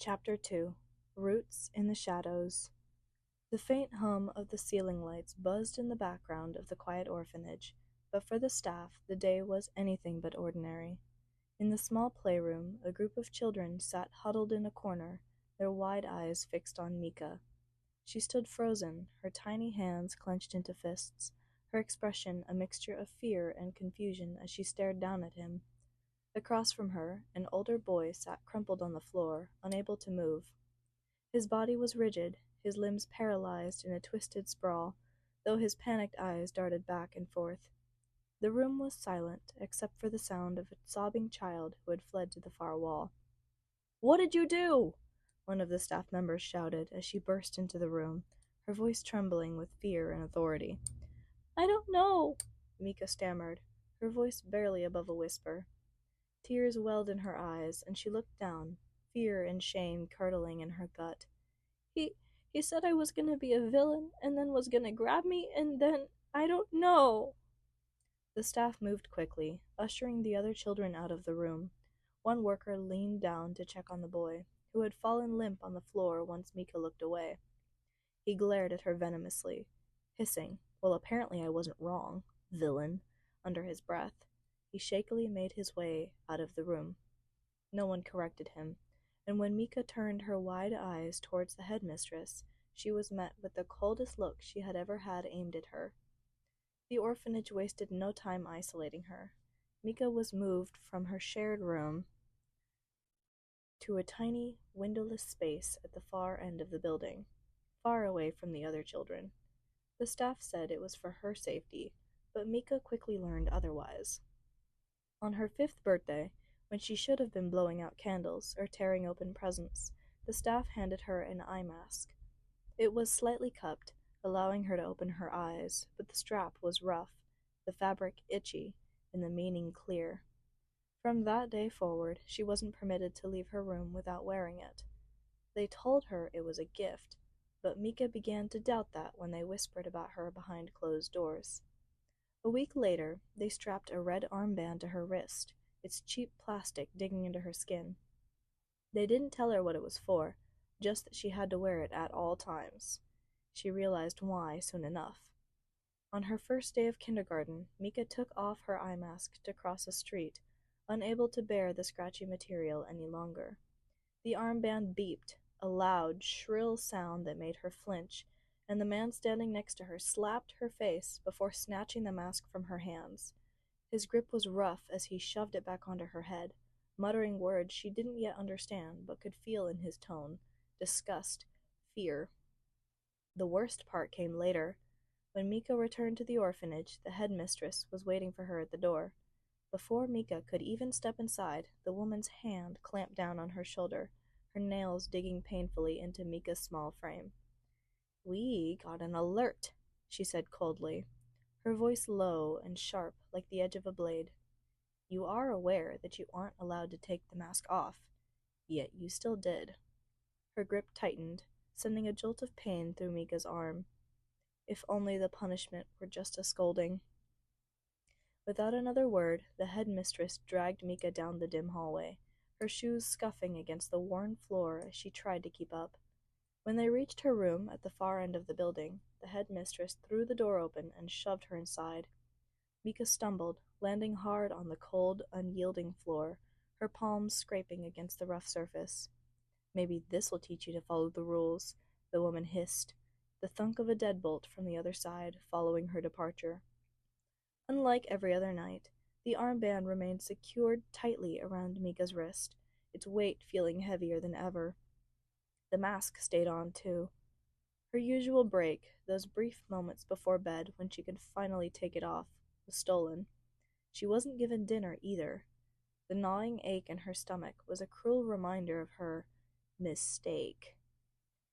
Chapter 2 Roots in the Shadows. The faint hum of the ceiling lights buzzed in the background of the quiet orphanage, but for the staff the day was anything but ordinary. In the small playroom, a group of children sat huddled in a corner, their wide eyes fixed on Mika. She stood frozen, her tiny hands clenched into fists, her expression a mixture of fear and confusion as she stared down at him. Across from her, an older boy sat crumpled on the floor, unable to move. His body was rigid, his limbs paralyzed in a twisted sprawl, though his panicked eyes darted back and forth. The room was silent, except for the sound of a sobbing child who had fled to the far wall. "What did you do?" one of the staff members shouted as she burst into the room, her voice trembling with fear and authority. "I don't know," Mika stammered, her voice barely above a whisper. Tears welled in her eyes, and she looked down, fear and shame curdling in her gut. He said I was gonna be a villain, and then was gonna grab me, and then I don't know." The staff moved quickly, ushering the other children out of the room. One worker leaned down to check on the boy, who had fallen limp on the floor once Mika looked away. He glared at her venomously, hissing, "Well, apparently I wasn't wrong, villain," under his breath. He shakily made his way out of the room. No one corrected him, and when Mika turned her wide eyes towards the headmistress, she was met with the coldest look she had ever had aimed at her. The orphanage wasted no time isolating her. Mika was moved from her shared room to a tiny, windowless space at the far end of the building, far away from the other children. The staff said it was for her safety, but Mika quickly learned otherwise. On her 5th birthday, when she should have been blowing out candles or tearing open presents, the staff handed her an eye mask. It was slightly cupped, allowing her to open her eyes, but the strap was rough, the fabric itchy, and the meaning clear. From that day forward, she wasn't permitted to leave her room without wearing it. They told her it was a gift, but Mika began to doubt that when they whispered about her behind closed doors. A week later, they strapped a red armband to her wrist, its cheap plastic digging into her skin. They didn't tell her what it was for, just that she had to wear it at all times. She realized why soon enough. On her first day of kindergarten, Mika took off her eye mask to cross a street, unable to bear the scratchy material any longer. The armband beeped, a loud, shrill sound that made her flinch, and the man standing next to her slapped her face before snatching the mask from her hands. His grip was rough as he shoved it back onto her head, muttering words she didn't yet understand but could feel in his tone: disgust, fear. The worst part came later. When Mika returned to the orphanage, the headmistress was waiting for her at the door. Before Mika could even step inside, the woman's hand clamped down on her shoulder, her nails digging painfully into Mika's small frame. "We got an alert," she said coldly, her voice low and sharp like the edge of a blade. "You are aware that you aren't allowed to take the mask off, yet you still did." Her grip tightened, sending a jolt of pain through Mika's arm. If only the punishment were just a scolding. Without another word, the headmistress dragged Mika down the dim hallway, her shoes scuffing against the worn floor as she tried to keep up. When they reached her room at the far end of the building, the headmistress threw the door open and shoved her inside. Mika stumbled, landing hard on the cold, unyielding floor, her palms scraping against the rough surface. "Maybe this'll teach you to follow the rules," the woman hissed, the thunk of a deadbolt from the other side following her departure. Unlike every other night, the armband remained secured tightly around Mika's wrist, its weight feeling heavier than ever. The mask stayed on, too. Her usual break, those brief moments before bed when she could finally take it off, was stolen. She wasn't given dinner either. The gnawing ache in her stomach was a cruel reminder of her mistake.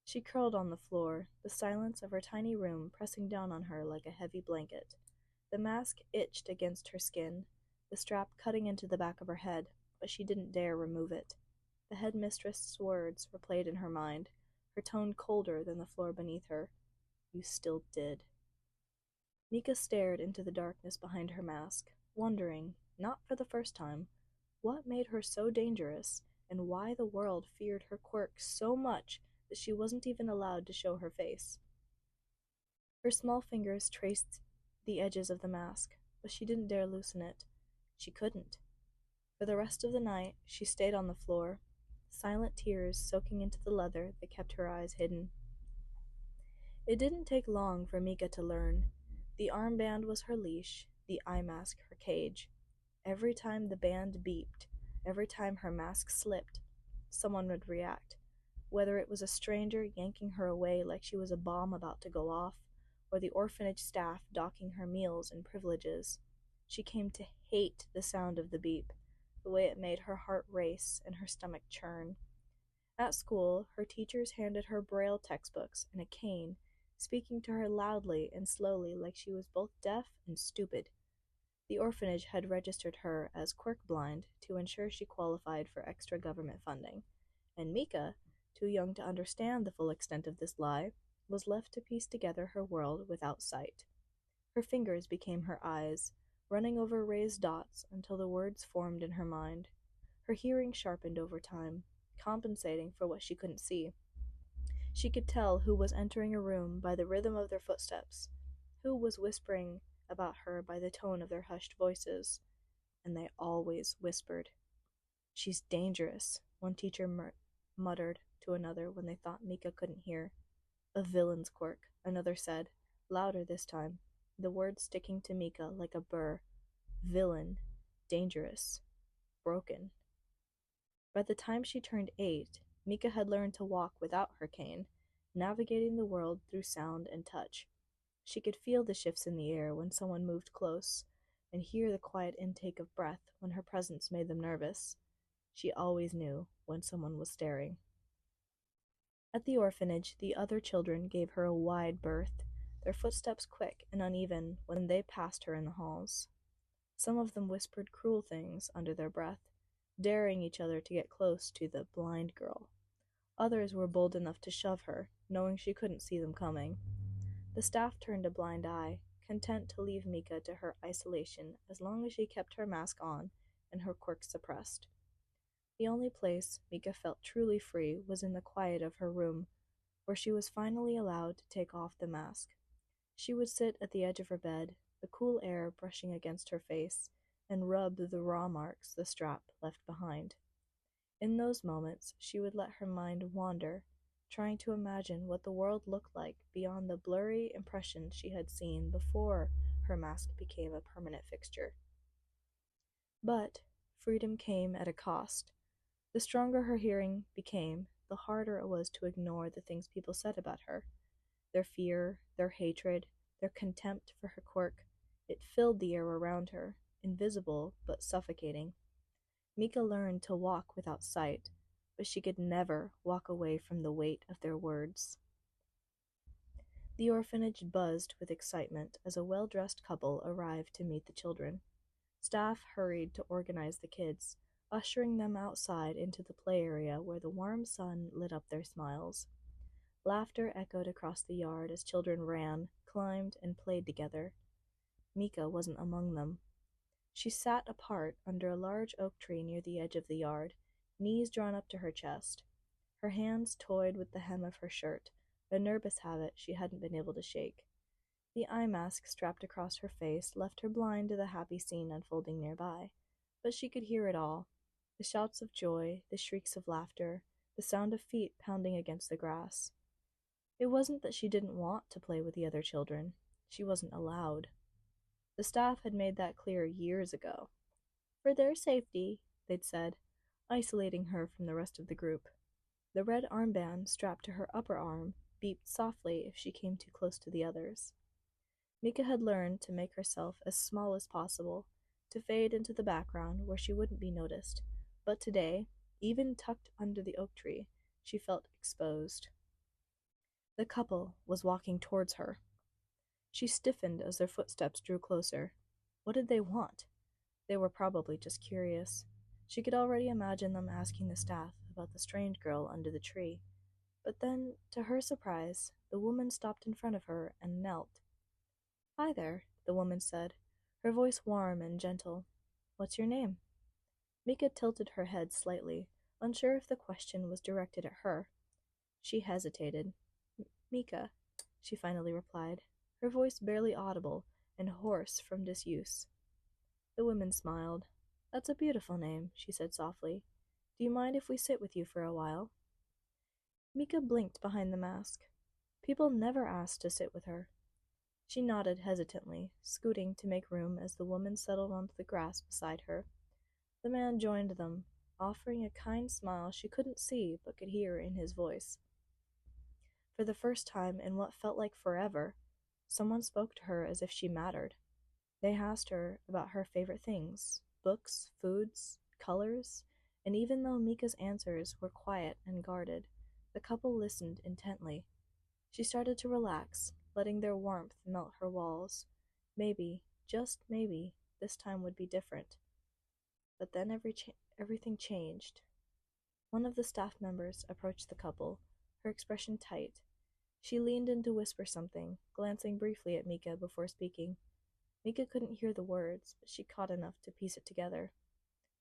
She curled on the floor, the silence of her tiny room pressing down on her like a heavy blanket. The mask itched against her skin, the strap cutting into the back of her head, but she didn't dare remove it. The headmistress's words replayed in her mind, her tone colder than the floor beneath her. "You still did." Mika stared into the darkness behind her mask, wondering, not for the first time, what made her so dangerous, and why the world feared her quirk so much that she wasn't even allowed to show her face. Her small fingers traced the edges of the mask, but she didn't dare loosen it. She couldn't. For the rest of the night, she stayed on the floor, silent tears soaking into the leather that kept her eyes hidden. It didn't take long for Mika to learn. The armband was her leash, the eye mask her cage. Every time the band beeped, every time her mask slipped, someone would react. Whether it was a stranger yanking her away like she was a bomb about to go off, or the orphanage staff docking her meals and privileges, she came to hate the sound of the beep, the way it made her heart race and her stomach churn. At school, her teachers handed her Braille textbooks and a cane, speaking to her loudly and slowly like she was both deaf and stupid. The orphanage had registered her as quirk blind to ensure she qualified for extra government funding, and Mika, too young to understand the full extent of this lie, was left to piece together her world without sight. Her fingers became her eyes, running over raised dots until the words formed in her mind. Her hearing sharpened over time, compensating for what she couldn't see. She could tell who was entering a room by the rhythm of their footsteps, who was whispering about her by the tone of their hushed voices, and they always whispered. "She's dangerous," one teacher muttered to another when they thought Mika couldn't hear. "A villain's quirk," another said, louder this time, the words sticking to Mika like a burr. Villain, dangerous, broken. By the time she turned 8, Mika had learned to walk without her cane, navigating the world through sound and touch. She could feel the shifts in the air when someone moved close, and hear the quiet intake of breath when her presence made them nervous. She always knew when someone was staring. At the orphanage, the other children gave her a wide berth, their footsteps quick and uneven when they passed her in the halls. Some of them whispered cruel things under their breath, daring each other to get close to the blind girl. Others were bold enough to shove her, knowing she couldn't see them coming. The staff turned a blind eye, content to leave Mika to her isolation as long as she kept her mask on and her quirks suppressed. The only place Mika felt truly free was in the quiet of her room, where she was finally allowed to take off the mask. She would sit at the edge of her bed, the cool air brushing against her face, and rub the raw marks the strap left behind. In those moments, she would let her mind wander, trying to imagine what the world looked like beyond the blurry impressions she had seen before her mask became a permanent fixture. But freedom came at a cost. The stronger her hearing became, the harder it was to ignore the things people said about her. Their fear, their hatred, their contempt for her quirk. It filled the air around her, invisible but suffocating. Mika learned to walk without sight, but she could never walk away from the weight of their words. The orphanage buzzed with excitement as a well-dressed couple arrived to meet the children. Staff hurried to organize the kids, ushering them outside into the play area where the warm sun lit up their smiles. Laughter echoed across the yard as children ran, climbed, and played together. Mika wasn't among them. She sat apart under a large oak tree near the edge of the yard, knees drawn up to her chest. Her hands toyed with the hem of her shirt, a nervous habit she hadn't been able to shake. The eye mask strapped across her face left her blind to the happy scene unfolding nearby, but she could hear it all. The shouts of joy, the shrieks of laughter, the sound of feet pounding against the grass. It wasn't that she didn't want to play with the other children. She wasn't allowed. The staff had made that clear years ago. For their safety, they'd said, isolating her from the rest of the group. The red armband strapped to her upper arm beeped softly if she came too close to the others. Mika had learned to make herself as small as possible, to fade into the background where she wouldn't be noticed, but today, even tucked under the oak tree, she felt exposed. The couple was walking towards her. She stiffened as their footsteps drew closer. What did they want? They were probably just curious. She could already imagine them asking the staff about the strange girl under the tree. But then, to her surprise, the woman stopped in front of her and knelt. "Hi there," the woman said, her voice warm and gentle. "What's your name?" Mika tilted her head slightly, unsure if the question was directed at her. She hesitated. Mika, she finally replied, her voice barely audible and hoarse from disuse. The woman smiled. That's a beautiful name, she said softly. Do you mind if we sit with you for a while? Mika blinked behind the mask. People never asked to sit with her. She nodded hesitantly, scooting to make room as the woman settled onto the grass beside her. The man joined them, offering a kind smile she couldn't see but could hear in his voice. For the first time in what felt like forever, someone spoke to her as if she mattered. They asked her about her favorite things, books, foods, colors, and even though Mika's answers were quiet and guarded, the couple listened intently. She started to relax, letting their warmth melt her walls. Maybe, just maybe, this time would be different. But then everything changed. One of the staff members approached the couple, her expression tight. She leaned in to whisper something, glancing briefly at Mika before speaking. Mika couldn't hear the words, but she caught enough to piece it together.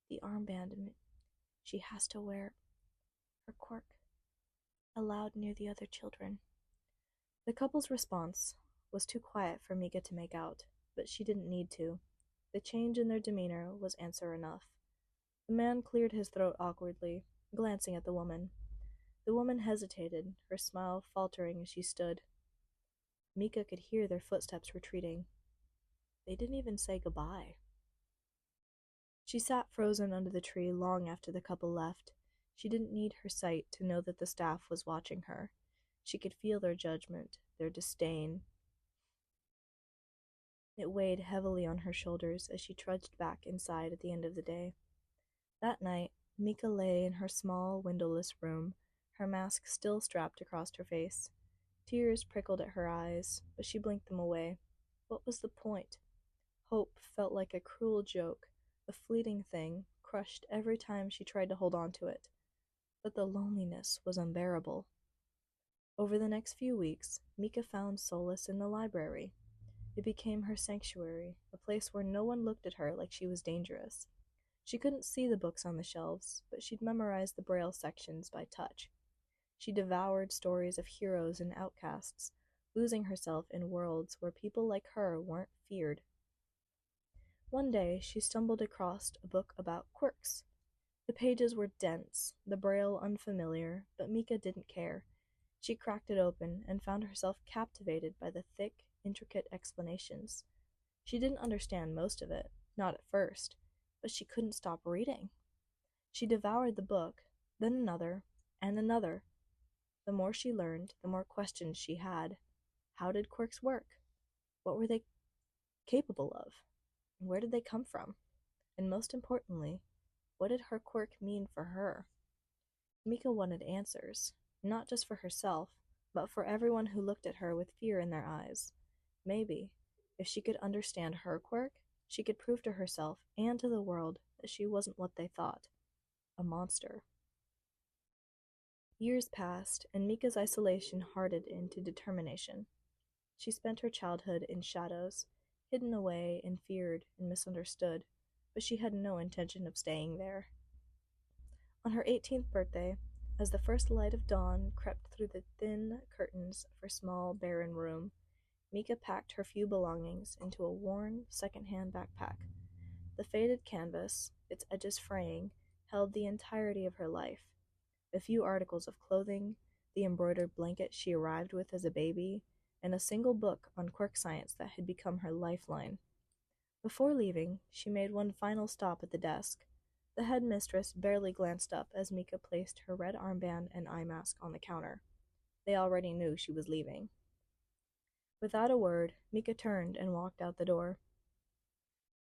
The armband she has to wear, her quirk, allowed near the other children. The couple's response was too quiet for Mika to make out, but she didn't need to. The change in their demeanor was answer enough. The man cleared his throat awkwardly, glancing at the woman. The woman hesitated, her smile faltering as she stood. Mika could hear their footsteps retreating. They didn't even say goodbye. She sat frozen under the tree long after the couple left. She didn't need her sight to know that the staff was watching her. She could feel their judgment, their disdain. It weighed heavily on her shoulders as she trudged back inside at the end of the day. That night, Mika lay in her small, windowless room, her mask still strapped across her face. Tears prickled at her eyes, but she blinked them away. What was the point? Hope felt like a cruel joke, a fleeting thing, crushed every time she tried to hold on to it. But the loneliness was unbearable. Over the next few weeks, Mika found solace in the library. It became her sanctuary, a place where no one looked at her like she was dangerous. She couldn't see the books on the shelves, but she'd memorized the braille sections by touch. She devoured stories of heroes and outcasts, losing herself in worlds where people like her weren't feared. One day, she stumbled across a book about quirks. The pages were dense, the braille unfamiliar, but Mika didn't care. She cracked it open and found herself captivated by the thick, intricate explanations. She didn't understand most of it, not at first, but she couldn't stop reading. She devoured the book, then another, and another. The more she learned, the more questions she had. How did quirks work? What were they capable of? Where did they come from? And most importantly, what did her quirk mean for her? Mika wanted answers, not just for herself, but for everyone who looked at her with fear in their eyes. Maybe, if she could understand her quirk, she could prove to herself and to the world that she wasn't what they thought, a monster. Years passed, and Mika's isolation hardened into determination. She spent her childhood in shadows, hidden away and feared and misunderstood, but she had no intention of staying there. On her 18th birthday, as the first light of dawn crept through the thin curtains of her small, barren room, Mika packed her few belongings into a worn, second-hand backpack. The faded canvas, its edges fraying, held the entirety of her life. A few articles of clothing, the embroidered blanket she arrived with as a baby, and a single book on quirk science that had become her lifeline. Before leaving, she made one final stop at the desk. The headmistress barely glanced up as Mika placed her red armband and eye mask on the counter. They already knew she was leaving. Without a word, Mika turned and walked out the door.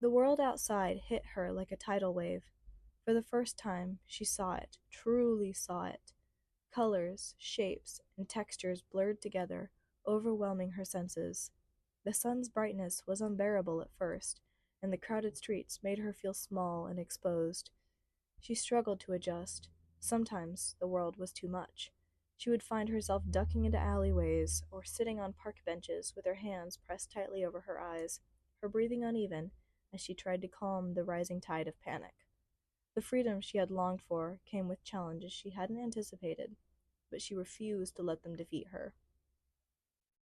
The world outside hit her like a tidal wave. For the first time, she saw it, truly saw it. Colors, shapes, and textures blurred together, overwhelming her senses. The sun's brightness was unbearable at first, and the crowded streets made her feel small and exposed. She struggled to adjust. Sometimes the world was too much. She would find herself ducking into alleyways or sitting on park benches with her hands pressed tightly over her eyes, her breathing uneven as she tried to calm the rising tide of panic. The freedom she had longed for came with challenges she hadn't anticipated, but she refused to let them defeat her.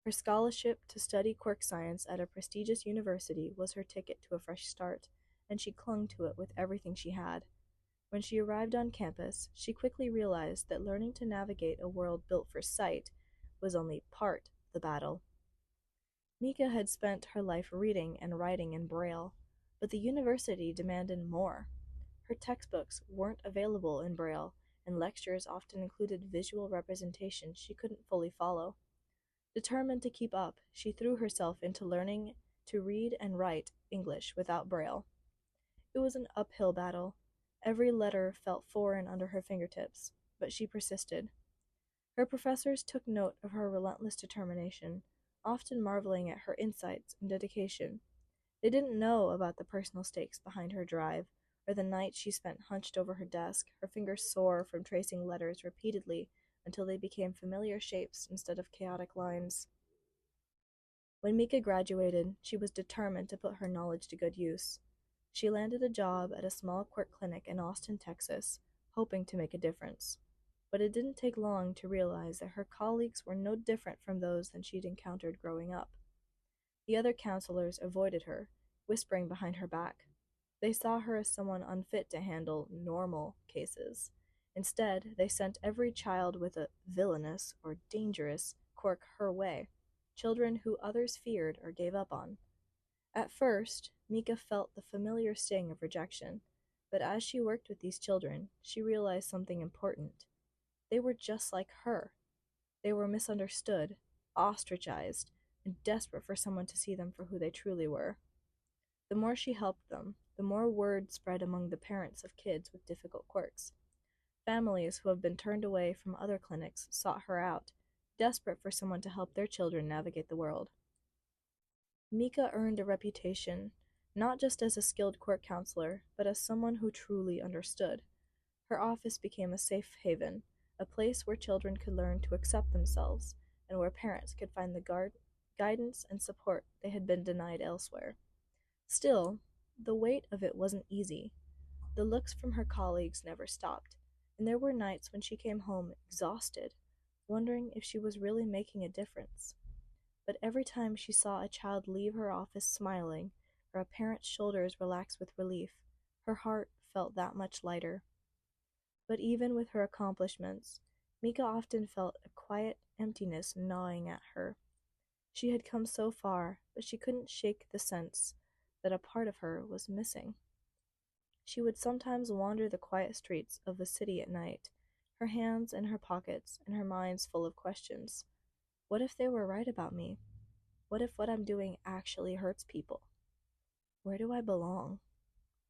Her scholarship to study quirk science at a prestigious university was her ticket to a fresh start, and she clung to it with everything she had. When she arrived on campus, she quickly realized that learning to navigate a world built for sight was only part of the battle. Mika had spent her life reading and writing in Braille, but the university demanded more. Her textbooks weren't available in Braille, and lectures often included visual representations she couldn't fully follow. Determined to keep up, she threw herself into learning to read and write English without Braille. It was an uphill battle. Every letter felt foreign under her fingertips, but she persisted. Her professors took note of her relentless determination, often marveling at her insights and dedication. They didn't know about the personal stakes behind her drive, or the nights she spent hunched over her desk, her fingers sore from tracing letters repeatedly until they became familiar shapes instead of chaotic lines. When Mika graduated, she was determined to put her knowledge to good use. She landed a job at a small quirk clinic in Austin, Texas, hoping to make a difference. But it didn't take long to realize that her colleagues were no different from those that she'd encountered growing up. The other counselors avoided her, whispering behind her back. They saw her as someone unfit to handle normal cases. Instead, they sent every child with a villainous or dangerous quirk her way, children who others feared or gave up on. At first, Mika felt the familiar sting of rejection, but as she worked with these children, she realized something important. They were just like her. They were misunderstood, ostracized, and desperate for someone to see them for who they truly were. The more she helped them, the more word spread among the parents of kids with difficult quirks. Families who have been turned away from other clinics sought her out, desperate for someone to help their children navigate the world. Mika earned a reputation, not just as a skilled quirk counselor, but as someone who truly understood. Her office became a safe haven, a place where children could learn to accept themselves, and where parents could find the guidance and support they had been denied elsewhere. Still, the weight of it wasn't easy. The looks from her colleagues never stopped, and there were nights when she came home exhausted, wondering if she was really making a difference. But every time she saw a child leave her office smiling, or a parent's shoulders relax with relief, her heart felt that much lighter. But even with her accomplishments, Mika often felt a quiet emptiness gnawing at her. She had come so far, but she couldn't shake the sense that a part of her was missing. She would sometimes wander the quiet streets of the city at night, her hands in her pockets and her mind full of questions. What if they were right about me? What if what I'm doing actually hurts people? Where do I belong?